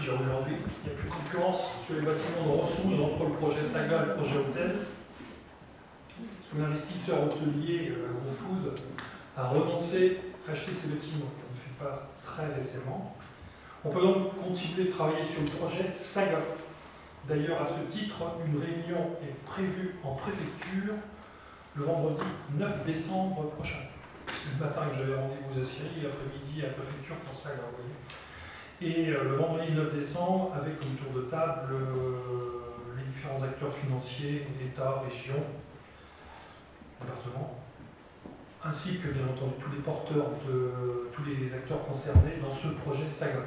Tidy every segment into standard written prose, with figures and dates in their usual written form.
dire aujourd'hui. Il n'y a plus de concurrence sur les bâtiments de ressources entre le projet Saga et le projet Hôtel. Parce que l'investisseur hôtelier, Gros Food, a renoncé à acheter ces bâtiments. On ne fait pas très récemment. On peut donc continuer de travailler sur le projet Saga. D'ailleurs, à ce titre, une réunion est prévue en préfecture le vendredi 9 décembre prochain. C'est le matin que j'avais rendez-vous à Syrie, l'après-midi à la préfecture pour Saga, vous voyez. Et le vendredi 9 décembre, avec une tour de table, les différents acteurs financiers, État, région, département, ainsi que bien entendu tous les porteurs tous les acteurs concernés dans ce projet Saga.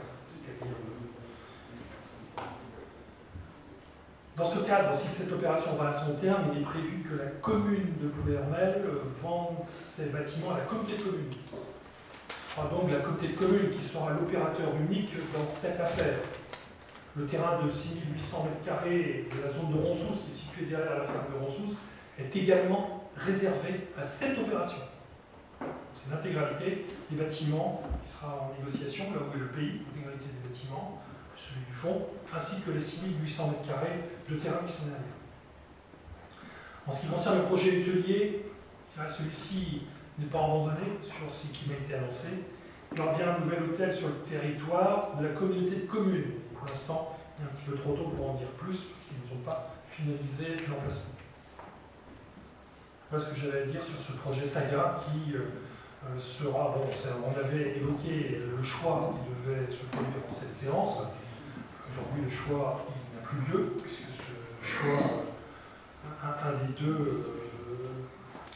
Dans ce cadre, si cette opération va à son terme, il est prévu que la commune de Ploermel vende ses bâtiments à la communauté de communes. Ce sera donc la communauté de communes qui sera l'opérateur unique dans cette affaire. Le terrain de 6800 m² de la zone de Ronsous, qui est située derrière la ferme de Ronsous, est également réservé à cette opération. C'est l'intégralité des bâtiments qui sera en négociation, là où est le pays, l'intégralité des bâtiments, celui du fond, ainsi que les 6800 m² de terrain qui sont derrière. En ce qui concerne le projet hôtelier, celui-ci n'est pas abandonné sur ce qui m'a été annoncé. Il y aura bien un nouvel hôtel sur le territoire de la communauté de communes. Pour l'instant, il est un petit peu trop tôt pour en dire plus, parce qu'ils n'ont pas finalisé l'emplacement. Voilà ce que j'avais à dire sur ce projet Saga qui sera, bon, on avait évoqué le choix qui devait se produire dans cette séance. Aujourd'hui, le choix n'a plus lieu, puisque ce choix, un des deux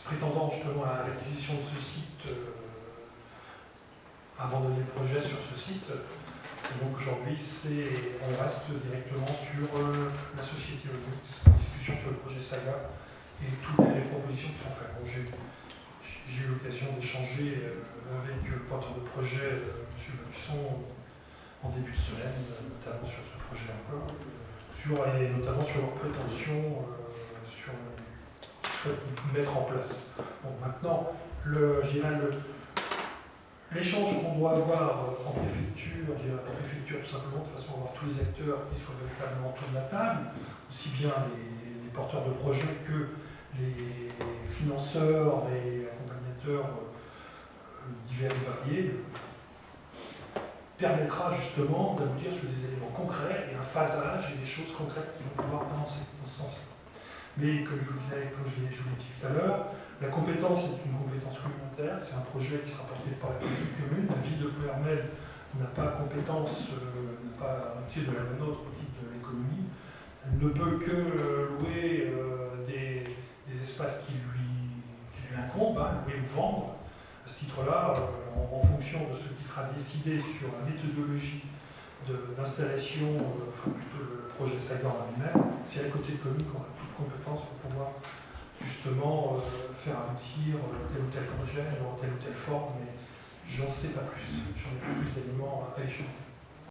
prétendant justement à l'acquisition de ce site, a abandonné le projet sur ce site. Et donc aujourd'hui, on reste directement sur la société Onyx, en discussion sur le projet Saga et toutes les propositions qui sont faites. Bon, j'ai eu l'occasion d'échanger avec le porteur de projet, M. Luxon, en début de semaine, notamment sur ce projet encore, et notamment sur leurs prétentions sur ce qu'ils mettre en place. Bon, maintenant, l'échange qu'on doit avoir en préfecture, tout simplement de façon à avoir tous les acteurs qui soient véritablement autour de la table, aussi bien les porteurs de projets que les financeurs et accompagnateurs divers et variés, permettra justement d'aboutir sur des éléments concrets et un phasage et des choses concrètes qui vont pouvoir avancer dans ce sens-là. Mais comme je vous disais, comme je vous l'ai dit tout à l'heure, la compétence est une compétence communautaire, c'est un projet qui sera porté par la commune. La ville de Ploermel n'a pas compétence, n'a pas un pied de la nôtre au titre de l'économie. Elle ne peut que louer des espaces qui lui incombent, louer ou vendre. À ce titre-là, en fonction de ce qui sera décidé sur la méthodologie d'installation, plutôt le projet Saga en lui-même, c'est la côté commune qu'on a toute compétence pour pouvoir justement faire aboutir tel ou tel projet dans telle ou telle forme, mais j'en sais pas plus. J'en ai pas plus d'éléments à échanger.